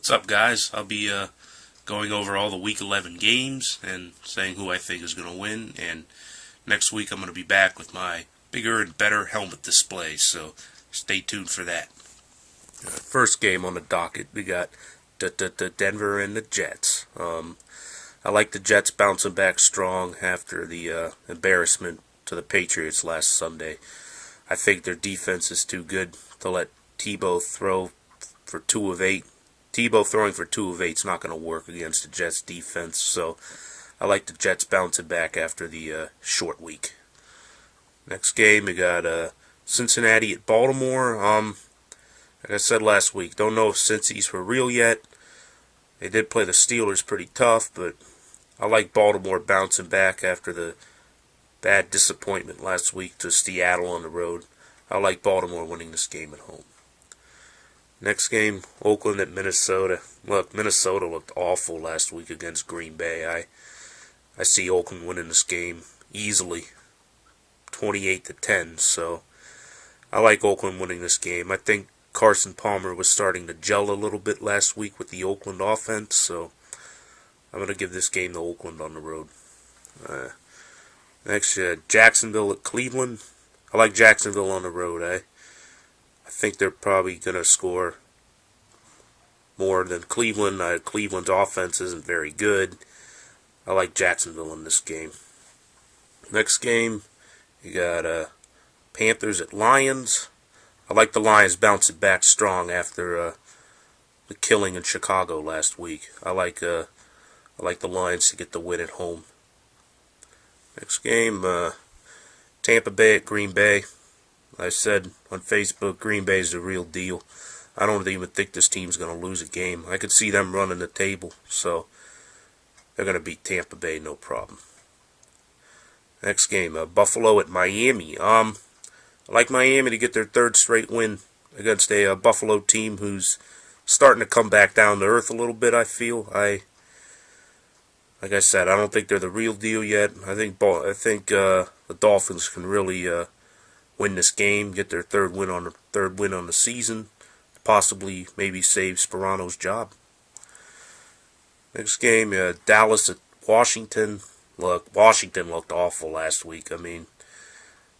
What's up, guys? I'll be going over all the Week 11 games and saying who I think is going to win. And next week I'm going to be back with my bigger and better helmet display, so stay tuned for that. First game on the docket, we got Denver and the Jets. I like the Jets bouncing back strong after the embarrassment to the Patriots last Sunday. I think their defense is too good to let Tebow throw for 2 of 8. Tebow throwing for 2 of 8 is not going to work against the Jets defense, so I like the Jets bouncing back after the short week. Next game, we got Cincinnati at Baltimore. Like I said last week, don't know if Cincy's for real yet. They did play the Steelers pretty tough, but I like Baltimore bouncing back after the bad disappointment last week to Seattle on the road. I like Baltimore winning this game at home. Next game, Oakland at Minnesota. Look, Minnesota looked awful last week against Green Bay. I see Oakland winning this game easily, 28-10. So I like Oakland winning this game. I think Carson Palmer was starting to gel a little bit last week with the Oakland offense, so I'm going to give this game to Oakland on the road. Next, Jacksonville at Cleveland. I like Jacksonville on the road. I think they're probably going to score more than Cleveland. Cleveland's offense isn't very good. I like Jacksonville in this game. Next game, you got Panthers at Lions. I like the Lions bouncing back strong after the killing in Chicago last week. I like the Lions to get the win at home. Next game, Tampa Bay at Green Bay. I said on Facebook, Green Bay is the real deal. I don't even think this team's going to lose a game. I could see them running the table, so they're going to beat Tampa Bay no problem. Next game, Buffalo at Miami. I like Miami to get their 3rd straight win against a Buffalo team who's starting to come back down to earth a little bit, I feel. Like I said, I don't think they're the real deal yet. I think the Dolphins can really win this game, get their 3rd win on the season, possibly maybe save Sperano's job. Next game, Dallas at Washington. Look, Washington looked awful last week. I mean,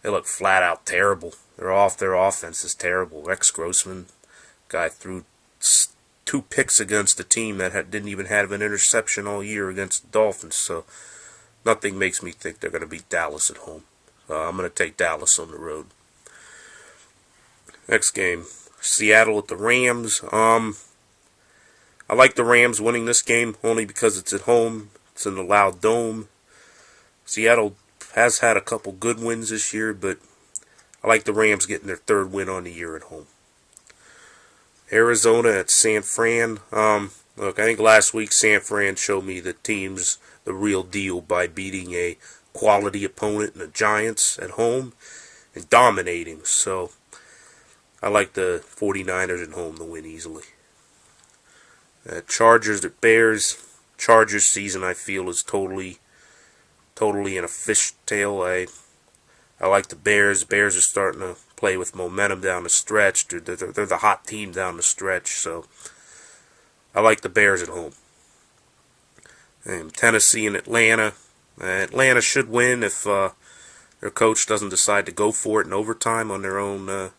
they look flat out terrible. Their offense is terrible. Rex Grossman, guy threw 2 picks against a team that didn't even have an interception all year against the Dolphins. So nothing makes me think they're going to beat Dallas at home. I'm going to take Dallas on the road. Next game, Seattle at the Rams. I like the Rams winning this game only because it's at home. It's in the loud dome. Seattle has had a couple good wins this year, but I like the Rams getting their 3rd win on the year at home. Arizona at San Fran. Look, I think last week San Fran showed me the team's the real deal by beating a quality opponent in the Giants at home and dominating. So I like the 49ers at home to win easily. Chargers at Bears. Chargers season, I feel, is totally in a fishtail. I like the Bears. Bears are starting to play with momentum down the stretch. They're the hot team down the stretch, so I like the Bears at home. And Tennessee and Atlanta. Atlanta should win if their coach doesn't decide to go for it in overtime on their own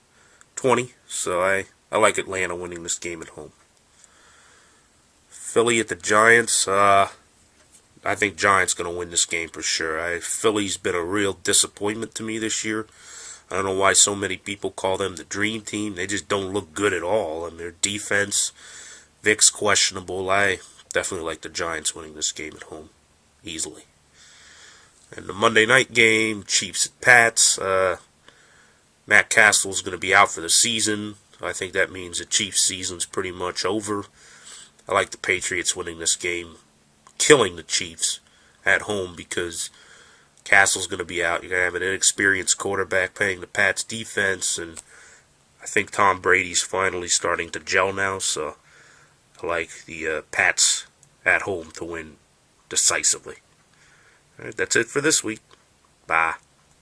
20. So I like Atlanta winning this game at home. Philly at the Giants. I think Giants going to win this game for sure. Philly's been a real disappointment to me this year. I don't know why so many people call them the dream team. They just don't look good at all. And their defense, Vic's questionable. I definitely like the Giants winning this game at home easily. And the Monday night game, Chiefs at Pats. Matt Castle's going to be out for the season. I think that means the Chiefs' season's pretty much over. I like the Patriots winning this game, killing the Chiefs at home because Castle's going to be out. You're going to have an inexperienced quarterback playing the Pats defense, and I think Tom Brady's finally starting to gel now, so I like the Pats at home to win decisively. All right, that's it for this week. Bye.